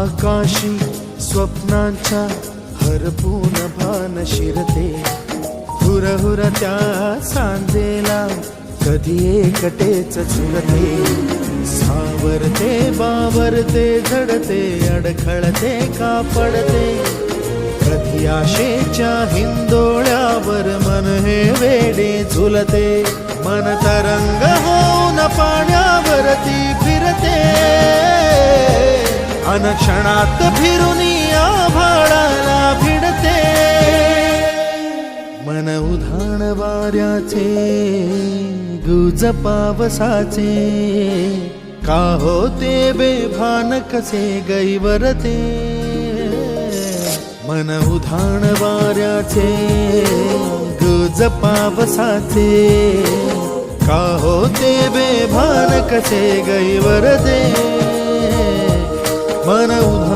आकाशी स्वप्नांच्या हरपून भान शिरते, हुरहुर त्या सांजेला कधी एकटेच झुलते, सावरते बावरते झडते, अडखळते का पडते, कधी आशेच्या हिंदोळ्यावर मन हे वेडे झुलते, मन तरंग होऊन पाण्यावरती फिरते, अनक्षणात फिरून आभाळाला भिडते, मन उधाण वाऱ्याचे गुज पावसाचे, का होते बेभान कसे गैवरते, मन उधाण वाऱ्याचे गुज पावसाचे, का होते बेभान कसे गैवरते, मन उधाण